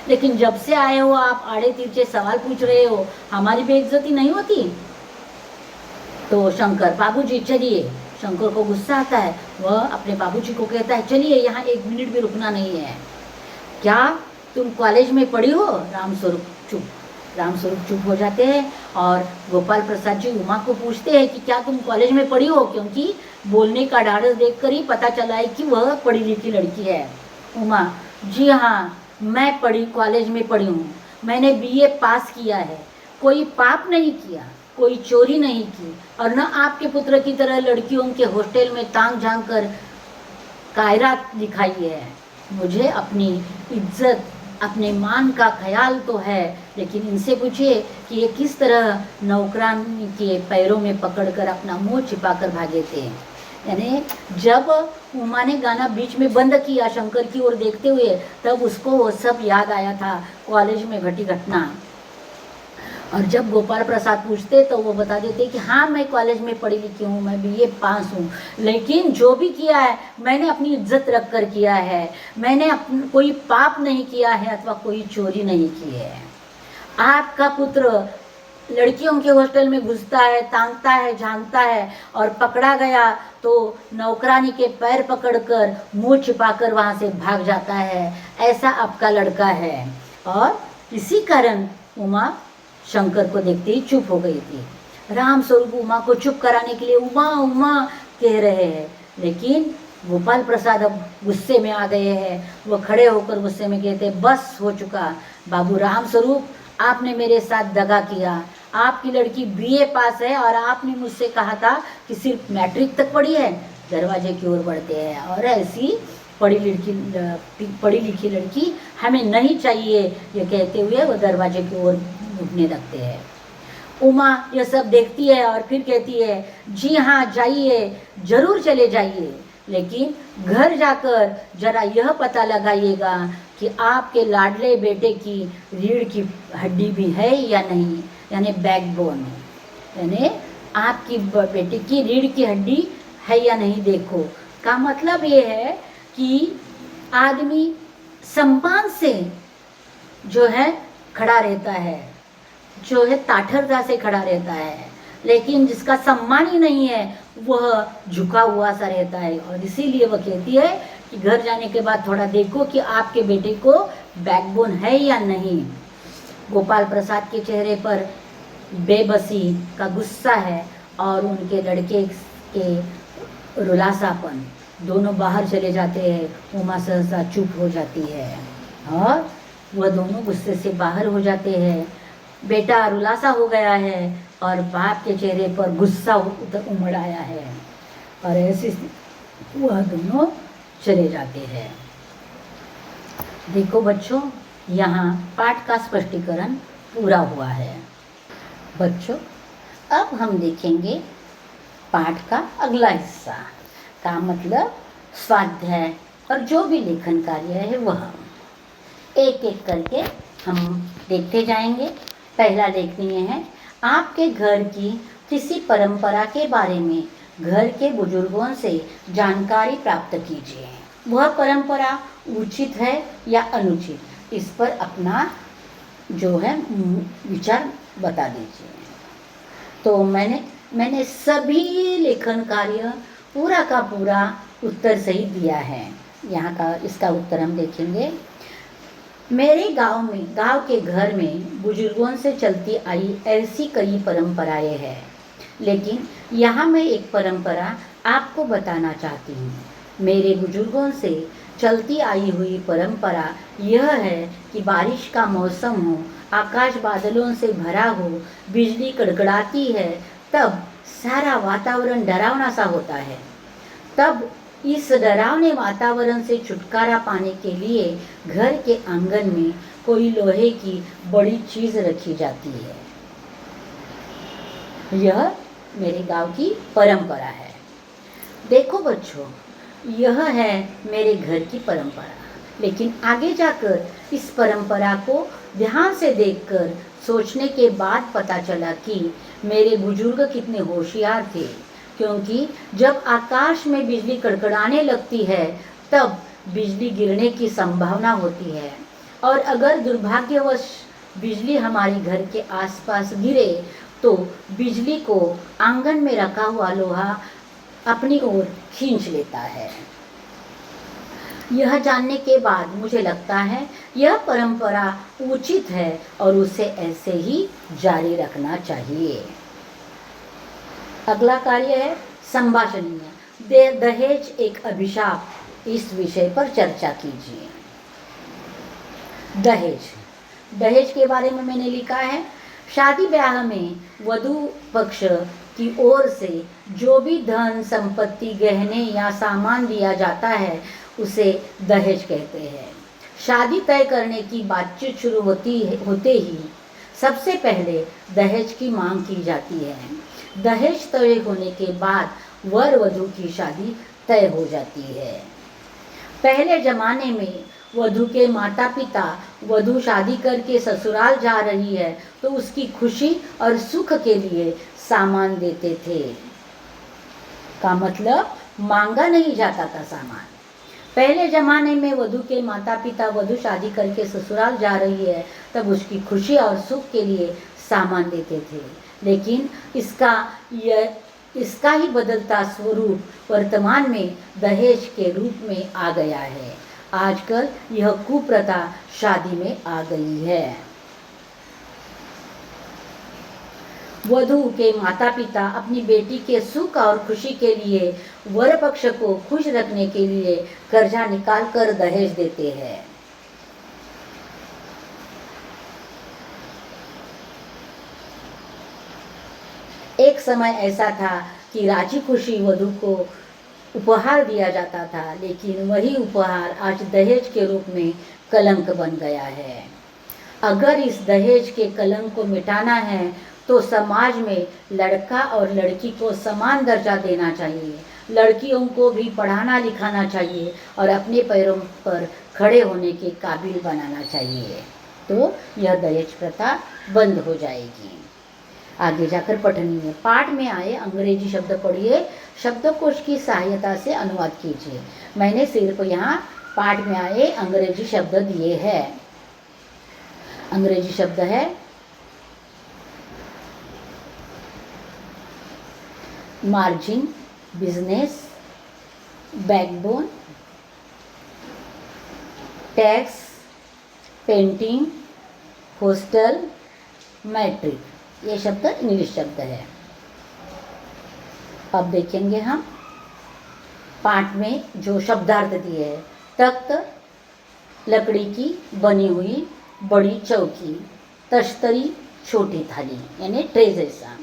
लेकिन जब से आए हो आप आड़े तिरछे सवाल पूछ रहे हो, हमारी बेइज्जती नहीं होती। तो शंकर, बाबूजी चलिए। शंकर को गुस्सा आता है, वह अपने बाबूजी को कहता है, चलिए यहाँ 1 मिनट भी रुकना नहीं है। क्या तुम कॉलेज में पढ़ी हो? राम स्वरूप चुप हो जाते हैं और गोपाल प्रसाद जी उमा को पूछते हैं कि क्या तुम कॉलेज में पढ़ी हो, क्योंकि बोलने का ढाढ़स देखकर ही पता चला है कि वह पढ़ी लिखी लड़की है। उमा, जी हाँ, मैं कॉलेज में पढ़ी हूँ, मैंने BA पास किया है, कोई पाप नहीं किया, कोई चोरी नहीं की और न आपके पुत्र की तरह लड़कियों के हॉस्टल में तांग झांक कर कायरा दिखाई है। मुझे अपनी इज्जत अपने मान का ख्याल तो है, लेकिन इनसे पूछिए कि ये किस तरह नौकरानी के पैरों में पकड़कर अपना मुंह छिपाकर भागे थे। यानी जब उमा ने गाना बीच में बंद किया शंकर की ओर देखते हुए, तब उसको वो सब याद आया था, कॉलेज में घटी घटना। और जब गोपाल प्रसाद पूछते तो वो बता देते कि हाँ, मैं कॉलेज में पढ़ी लिखी हूँ, मैं BA पास हूँ, लेकिन जो भी किया है मैंने अपनी इज्जत रख कर किया है, मैंने कोई पाप नहीं किया है अथवा कोई चोरी नहीं की है। आपका पुत्र लड़कियों के हॉस्टल में घुसता है, तांगता है, झांकता है और पकड़ा गया तो नौकरानी के पैर पकड़कर मुंह छिपाकर वहाँ से भाग जाता है, ऐसा आपका लड़का है। और इसी कारण उमा शंकर को देखते ही चुप हो गई थी। राम स्वरूप उमा को चुप कराने के लिए उमा उमा कह रहे हैं, लेकिन गोपाल प्रसाद अब गुस्से में आ गए हैं। वो खड़े होकर गुस्से में कहते, बस हो चुका बाबू राम स्वरूप, आपने मेरे साथ दगा किया। आपकी लड़की BA पास है और आपने मुझसे कहा था कि सिर्फ मैट्रिक तक पढ़ी है। दरवाजे की ओर बढ़ते हैं और ऐसी पढ़ी लिखी लड़की हमें नहीं चाहिए, ये कहते हुए वो दरवाजे की ओर उठने लगते हैं। उमा यह सब देखती है और फिर कहती है, जी हाँ, जाइए, जरूर चले जाइए, लेकिन घर जाकर जरा यह पता लगाइएगा कि आपके लाडले बेटे की रीढ़ की हड्डी भी है या नहीं, यानी बैकबोन, यानी आपकी बेटे की रीढ़ की हड्डी है या नहीं देखो। का मतलब ये है कि आदमी सम्मान से जो है खड़ा रहता है, जो है ताठरता से खड़ा रहता है, लेकिन जिसका सम्मान ही नहीं है वह झुका हुआ सा रहता है। और इसीलिए वह कहती है कि घर जाने के बाद थोड़ा देखो कि आपके बेटे को बैकबोन है या नहीं। गोपाल प्रसाद के चेहरे पर बेबसी का गुस्सा है और उनके लड़के के रुलासापन, दोनों बाहर चले जाते हैं। उमा सहसा चुप हो जाती है और वह दोनों गुस्से से बाहर हो जाते हैं। बेटा रुलासा हो गया है और बाप के चेहरे पर गुस्सा उमड़ आया है और ऐसे वह दोनों चले जाते हैं। देखो बच्चों, यहाँ पाठ का स्पष्टीकरण पूरा हुआ है। बच्चों, अब हम देखेंगे पाठ का अगला हिस्सा का मतलब स्वाध्याय और जो भी लेखन कार्य है वह एक एक करके हम देखते जाएंगे। पहला लेखनीय है, आपके घर की किसी परंपरा के बारे में घर के बुजुर्गों से जानकारी प्राप्त कीजिए। वह परंपरा उचित है या अनुचित, इस पर अपना जो है विचार बता दीजिए। तो मैंने सभी लेखन कार्य पूरा का पूरा उत्तर सही दिया है। यहाँ का इसका उत्तर हम देखेंगे। मेरे गांव के घर में बुजुर्गों से चलती आई ऐसी कई परंपराएं हैं, लेकिन यहाँ मैं एक परंपरा आपको बताना चाहती हूँ। मेरे बुजुर्गों से चलती आई हुई परंपरा यह है कि बारिश का मौसम हो, आकाश बादलों से भरा हो, बिजली कड़कड़ाती है, तब सारा वातावरण डरावना सा होता है। तब इस डरावने वातावरण से छुटकारा पाने के लिए घर के आंगन में कोई लोहे की बड़ी चीज रखी जाती है। यह मेरे गांव की परंपरा है। देखो बच्चों, यह है मेरे घर की परंपरा, लेकिन आगे जाकर इस परंपरा को ध्यान से देखकर सोचने के बाद पता चला कि मेरे बुजुर्ग कितने होशियार थे, क्योंकि जब आकाश में बिजली कड़कड़ाने लगती है तब बिजली गिरने की संभावना होती है, और अगर दुर्भाग्यवश बिजली हमारे घर के आसपास गिरे तो बिजली को आंगन में रखा हुआ लोहा अपनी ओर खींच लेता है। यह जानने के बाद मुझे लगता है यह परंपरा उचित है और उसे ऐसे ही जारी रखना चाहिए। अगला कार्य है संभाषणीय। दहेज एक अभिशाप, इस विषय पर चर्चा कीजिए। दहेज के बारे में मैंने लिखा है, शादी ब्याह में वधू पक्ष की ओर से जो भी धन संपत्ति, गहने या सामान दिया जाता है उसे दहेज कहते हैं। शादी तय करने की बातचीत शुरू होते ही सबसे पहले दहेज की मांग की जाती है। दहेज तय होने के बाद वर वधू की शादी तय हो जाती है। पहले जमाने में वधू के माता पिता वधू शादी करके ससुराल जा रही है तो उसकी खुशी और सुख के लिए सामान देते थे। का मतलब मांगा नहीं जाता था सामान। पहले जमाने में वधू के माता पिता वधू शादी करके ससुराल जा रही है तब उसकी खुशी और सुख के लिए सामान देते थे, लेकिन इसका ही बदलता स्वरूप वर्तमान में दहेज के रूप में आ गया है। आजकल यह कुप्रथा शादी में आ गई है। वधू के माता पिता अपनी बेटी के सुख और खुशी के लिए वर पक्ष को खुश रखने के लिए कर्जा निकालकर दहेज देते हैं। एक समय ऐसा था कि राजी खुशी वधू को उपहार दिया जाता था, लेकिन वही उपहार आज दहेज के रूप में कलंक बन गया है। अगर इस दहेज के कलंक को मिटाना है तो समाज में लड़का और लड़की को समान दर्जा देना चाहिए। लड़कियों को भी पढ़ाना लिखाना चाहिए और अपने पैरों पर खड़े होने के काबिल बनाना चाहिए, तो यह दहेज प्रथा बंद हो जाएगी। आगे जाकर पठनीय पाठ में आए अंग्रेजी शब्द पढ़िए, शब्दकोश की सहायता से अनुवाद कीजिए। मैंने सिर्फ यहाँ पाठ में आए अंग्रेजी शब्द दिए हैं। अंग्रेजी शब्द है margin, business, backbone, tax, painting, hostel, matric, ये शब्द इंग्लिश शब्द है। अब देखेंगे हम पाठ में जो शब्दार्थ दिए है। तख्त, लकड़ी की बनी हुई बड़ी चौकी, तश्तरी, छोटी थाली यानी ट्रे जैसा,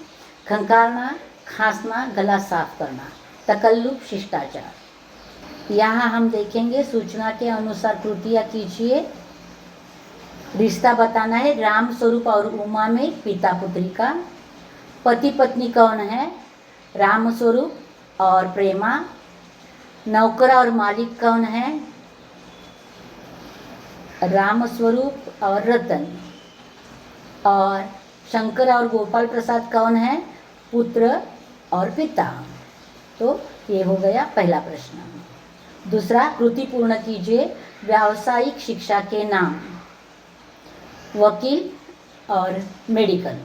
खंकारना, खांसना, गला साफ करना, तकल्लुफ, शिष्टाचार। यहाँ हम देखेंगे सूचना के अनुसार कृतियाँ कीजिए। रिश्ता बताना है राम स्वरूप और उमा में, पिता पुत्री का। पति पत्नी कौन है? राम स्वरूप और प्रेमा। नौकर और मालिक कौन है? राम स्वरूप और रतन। और शंकर और गोपाल प्रसाद कौन है? पुत्र और पिता। तो ये हो गया पहला प्रश्न। दूसरा, कृति पूर्ण कीजिए। व्यावसायिक शिक्षा के नाम, वकील और मेडिकल।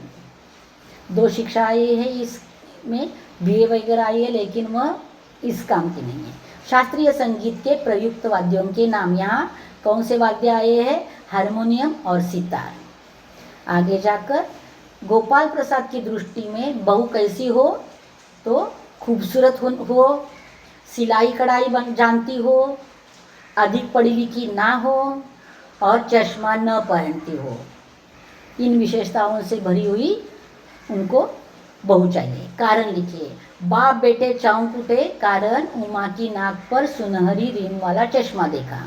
दो शिक्षा आई है इसमें, बीए वगैरह आई है, लेकिन वह इस काम की नहीं है। शास्त्रीय संगीत के प्रयुक्त वाद्यों के नाम, यहाँ कौन से वाद्य आए हैं? हारमोनियम और सितार। आगे जाकर गोपाल प्रसाद की दृष्टि में बहू कैसी हो? तो खूबसूरत हो, सिलाई कढ़ाई जानती हो, अधिक पढ़ी लिखी ना हो और चश्मा न पहनती हो। इन विशेषताओं से भरी हुई उनको बहू चाहिए। कारण लिखिए। बाप बेटे चौंक उठे, कारण उमा की नाक पर सुनहरी रिम वाला चश्मा देखा।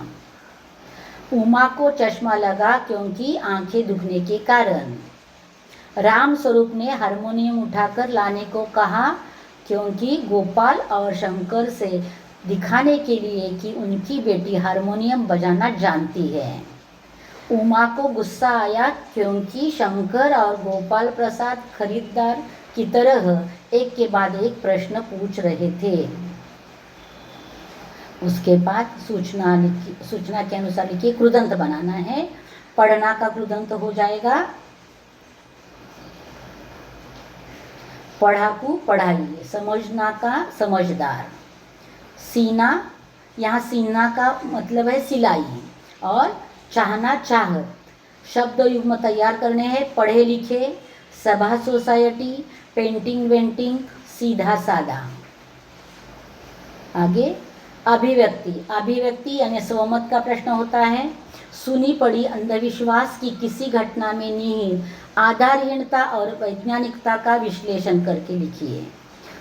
उमा को चश्मा लगा क्योंकि आंखें दुखने के कारण। राम स्वरूप ने हारमोनियम उठाकर लाने को कहा क्योंकि गोपाल और शंकर से दिखाने के लिए कि उनकी बेटी हारमोनियम बजाना जानती है। उमा को गुस्सा आया क्योंकि शंकर और गोपाल प्रसाद खरीदार की तरह एक के बाद एक प्रश्न पूछ रहे थे। उसके बाद सूचना के अनुसार लिखिए। कृदंत बनाना है। पढ़ना का कृदंत हो जाएगा पढ़ाकू, पढ़ाइए। समझना का समझदार। सीना, यहाँ सीना का मतलब है सिलाई, और चाहना चाहत। शब्द युग्म तैयार करने हैं। पढ़े लिखे, सभा सोसाइटी, पेंटिंग वेंटिंग, सीधा साधा। आगे अभिव्यक्ति। अभिव्यक्ति यानी स्वमत का प्रश्न होता है। सुनी पड़ी अंधविश्वास की किसी घटना में निहित आधारहीनता और वैज्ञानिकता का विश्लेषण करके लिखिए।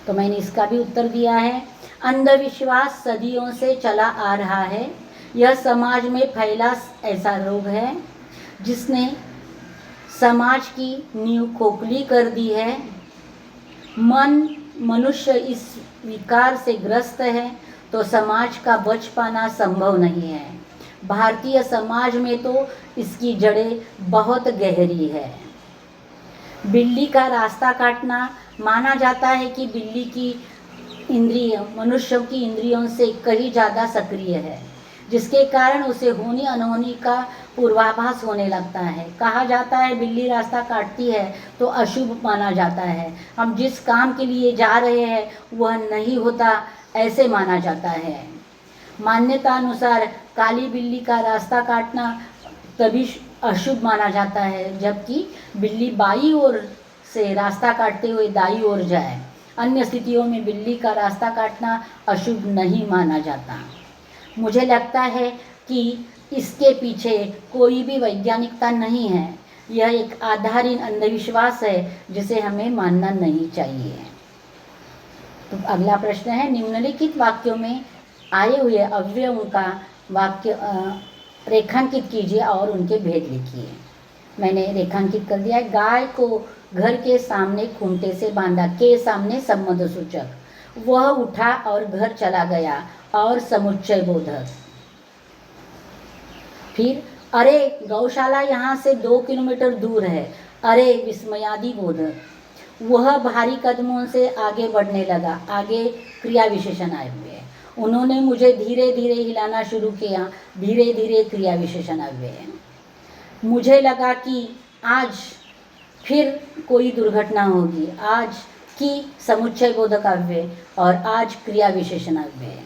तो मैंने इसका भी उत्तर दिया है। अंधविश्वास सदियों से चला आ रहा है। यह समाज में फैला ऐसा रोग है जिसने समाज की नींव खोखली कर दी है। मनुष्य इस विकार से ग्रस्त है तो समाज का बच पाना संभव नहीं है। भारतीय समाज में तो इसकी जड़ें बहुत गहरी है। बिल्ली का रास्ता काटना। माना जाता है कि बिल्ली की इंद्रिय मनुष्यों की इंद्रियों से कहीं ज़्यादा सक्रिय है, जिसके कारण उसे होनी अनहोनी का पूर्वाभास होने लगता है। कहा जाता है बिल्ली रास्ता काटती है तो अशुभ माना जाता है। हम जिस काम के लिए जा रहे हैं वह नहीं होता, ऐसे माना जाता है। मान्यता अनुसार काली बिल्ली का रास्ता काटना तभी अशुभ माना जाता है जबकि बिल्ली बाईं ओर से रास्ता काटते हुए दाईं ओर जाए। अन्य स्थितियों में बिल्ली का रास्ता काटना अशुभ नहीं माना जाता। मुझे लगता है कि इसके पीछे कोई भी वैज्ञानिकता नहीं है। यह एक आधारहीन अंधविश्वास है जिसे हमें मानना नहीं चाहिए। तो अगला प्रश्न है, निम्नलिखित वाक्यों में आए हुए अव्ययों का वाक्य रेखांकित कीजिए और उनके भेद लिखिए। मैंने रेखांकित कर दिया है। गाय को घर के सामने खूंटे से बांधा, के सामने संबंध सूचक। वह उठा और घर चला गया और समुच्चय बोधक। फिर अरे गौशाला यहाँ से 2 किलोमीटर दूर है, अरे विस्मयादि बोधक। वह भारी कदमों से आगे बढ़ने लगा, आगे क्रिया विशेषण आए हुए हैं। उन्होंने मुझे धीरे धीरे हिलाना शुरू किया, धीरे धीरे क्रिया विशेषण आए हुए हैं। मुझे लगा कि आज फिर कोई दुर्घटना होगी, आज की समुच्चय बोधक अव्यय और आज क्रिया विशेषण अव्यय।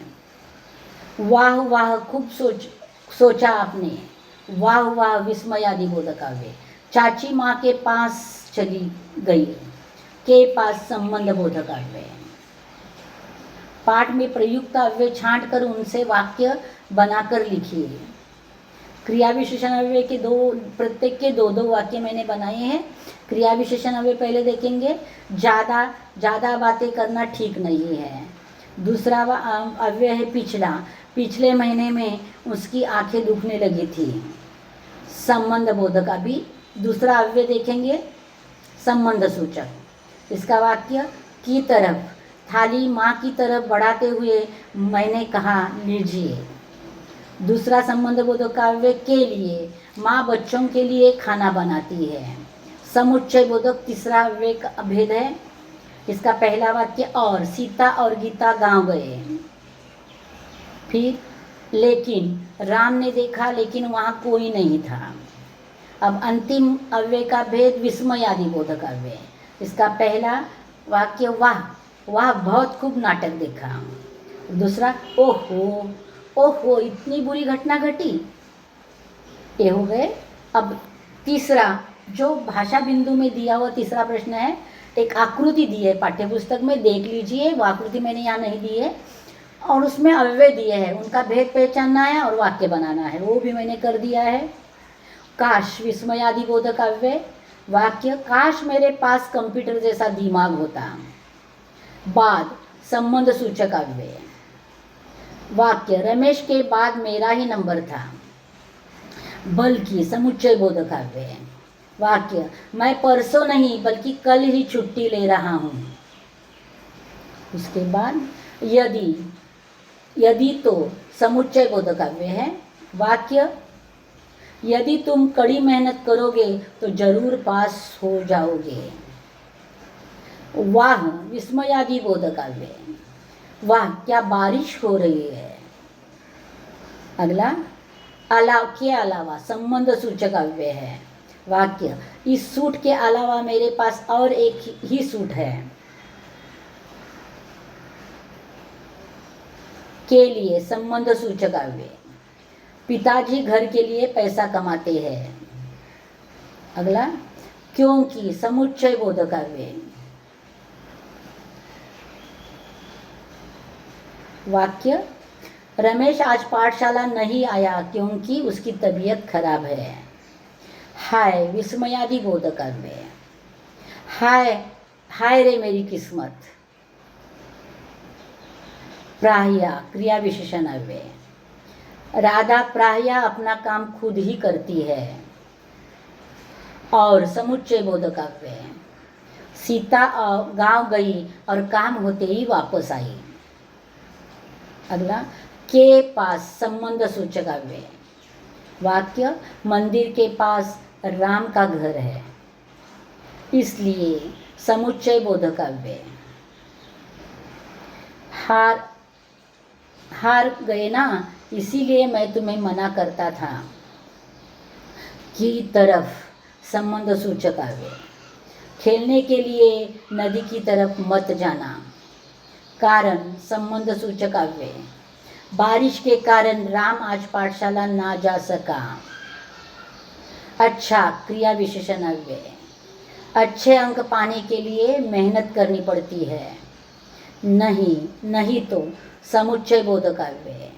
वाह वाह खूब सोचा आपने, वाह वाह विस्मयादि बोधक अव्यय। चाची माँ के पास चली गई, के पास संबंध बोधक अव्यय। पाठ में प्रयुक्त अव्यय छांट कर उनसे वाक्य बनाकर लिखिए। क्रिया विशेषण अव्यय के प्रत्येक के दो वाक्य मैंने बनाए हैं। क्रिया विशेषण अव्यय पहले देखेंगे। ज़्यादा बातें करना ठीक नहीं है। दूसरा अव्यय है पिछला। पिछले महीने में उसकी आंखें दुखने लगी थी, संबंध बोधक। अभी दूसरा अव्यय देखेंगे, संबंध सूचक। इसका वाक्य की तरफ, थाली माँ की तरफ बढ़ाते हुए मैंने कहा लीजिए। दूसरा संबंध बोधक का अव्यय के लिए, माँ बच्चों के लिए खाना बनाती है। समुच्चय बोधक तीसरा अव्यय का भेद है। इसका पहला वाक्य और सीता और गीता गांव गए। फिर लेकिन राम ने देखा लेकिन वहाँ कोई नहीं था। अब अंतिम अव्यय का भेद विस्मयादि बोधक अव्यय। इसका पहला वाक्य वाह वाह बहुत खूब नाटक देखा। दूसरा ओहो ओहो इतनी बुरी घटना घटी। ये हो गए। अब तीसरा जो भाषा बिंदु में दिया हुआ तीसरा प्रश्न है, एक आकृति दी है पाठ्यपुस्तक में, देख लीजिए। वो आकृति मैंने यहाँ नहीं दी है, और उसमें अव्यय दिए हैं, उनका भेद पहचानना है और वाक्य बनाना है, वो भी मैंने कर दिया है। काश विस्मयादि बोधक अव्यय। वाक्य काश मेरे पास कंप्यूटर जैसा दिमाग होता। बाद संबंध सूचक अव्यय। वाक्य रमेश के बाद मेरा ही नंबर था, बल्कि समुच्चय बोधक अव्यय। वाक्य मैं परसों नहीं बल्कि कल ही छुट्टी ले रहा हूँ। उसके बाद यदि तो समुच्चय बोधक अव्यय है। वाक्य यदि तुम कड़ी मेहनत करोगे तो जरूर पास हो जाओगे। वाह विस्मयादि बोधक अव्यय। वाह क्या बारिश हो रही है। अगला के अलावा संबंध सूचक अव्यय है। वाक्य इस सूट के अलावा मेरे पास और एक ही सूट है। के लिए संबंध सूचक अव्यय। पिताजी घर के लिए पैसा कमाते हैं। अगला क्योंकि समुच्चय बोधक अव्यय। वाक्य रमेश आज पाठशाला नहीं आया क्योंकि उसकी तबीयत खराब है। हाय विस्मयादि बोधक अव्यय। हाय हाय रे मेरी किस्मत। प्राह्या क्रिया विशेषण अव्यय। राधा प्राह्या अपना काम खुद ही करती है। और समुच्चय बोधक अव्यय। सीता गांव गई और काम होते ही वापस आई। अगला के पास संबंध सूचक अव्यय। वाक्य मंदिर के पास राम का घर है, इसलिए समुच्चय बोधक अव्यय। हार गए ना, इसीलिए मैं तुम्हें मना करता था। की तरफ संबंध सूचक अव्यय। खेलने के लिए नदी की तरफ मत जाना। कारण संबंध सूचक अव्यय। बारिश के कारण राम आज पाठशाला ना जा सका। अच्छा क्रिया विशेषण अव्यय। अच्छे अंक पाने के लिए मेहनत करनी पड़ती है। नहीं तो समुच्चय बोधक अव्यय।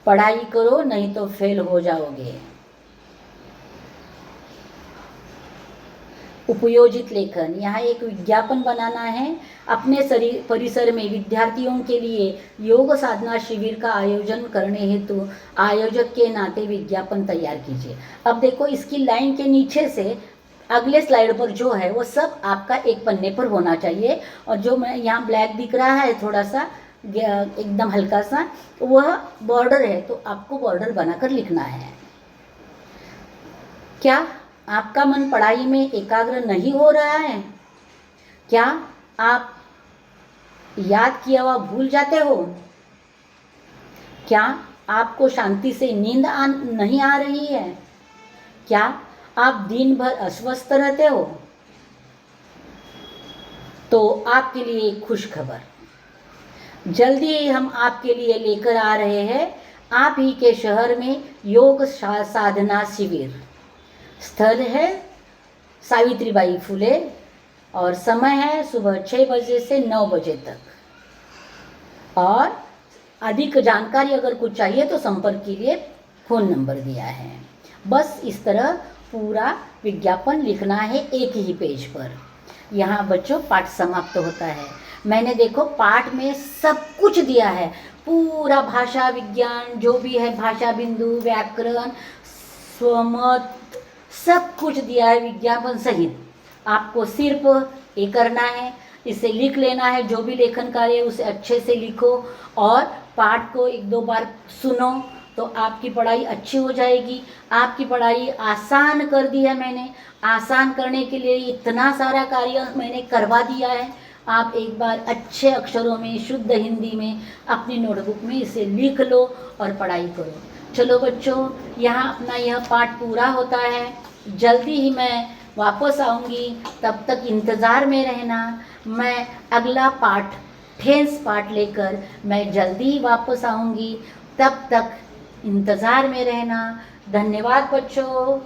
पढ़ाई करो नहीं तो फेल हो जाओगे। उपयोजित लेखन। यहाँ एक विज्ञापन बनाना है। अपने परिसर में विद्यार्थियों के लिए योग साधना शिविर का आयोजन करने हेतु आयोजक के नाते विज्ञापन तैयार कीजिए। अब देखो इसकी लाइन के नीचे से अगले स्लाइड पर जो है वो सब आपका एक पन्ने पर होना चाहिए। और जो मैं यहाँ ब्लैक दिख रहा है थोड़ा सा एकदम हल्का सा, वह बॉर्डर है, तो आपको बॉर्डर बनाकर लिखना है। क्या आपका मन पढ़ाई में एकाग्र नहीं हो रहा है? क्या आप याद किया हुआ भूल जाते हो? क्या आपको शांति से नींद नहीं आ रही है? क्या आप दिन भर अस्वस्थ रहते हो? तो आपके लिए खुश खबर, जल्दी ही हम आपके लिए लेकर आ रहे हैं आप ही के शहर में योग साधना शिविर। स्थल है सावित्रीबाई फुले और समय है सुबह 6 बजे से 9 बजे तक। और अधिक जानकारी अगर कुछ चाहिए तो संपर्क के लिए फ़ोन नंबर दिया है। बस इस तरह पूरा विज्ञापन लिखना है एक ही पेज पर। यहाँ बच्चों पाठ समाप्त होता है। मैंने देखो पाठ में सब कुछ दिया है, पूरा भाषा विज्ञान जो भी है, भाषा बिंदु, व्याकरण, स्वमत, सब कुछ दिया है विज्ञापन सहित। आपको सिर्फ ये करना है, इसे लिख लेना है, जो भी लेखन कार्य है उसे अच्छे से लिखो और पाठ को 1-2 बार सुनो तो आपकी पढ़ाई अच्छी हो जाएगी। आपकी पढ़ाई आसान कर दी है मैंने। आसान करने के लिए इतना सारा कार्य मैंने करवा दिया है। आप एक बार अच्छे अक्षरों में शुद्ध हिंदी में अपनी नोटबुक में इसे लिख लो और पढ़ाई करो। चलो बच्चों, यहाँ अपना यह पाठ पूरा होता है। जल्दी ही मैं वापस आऊँगी, तब तक इंतज़ार में रहना। मैं अगला पाठ, ठेंस पाठ लेकर मैं जल्दी ही वापस आऊँगी। तब तक इंतज़ार में रहना। धन्यवाद बच्चों।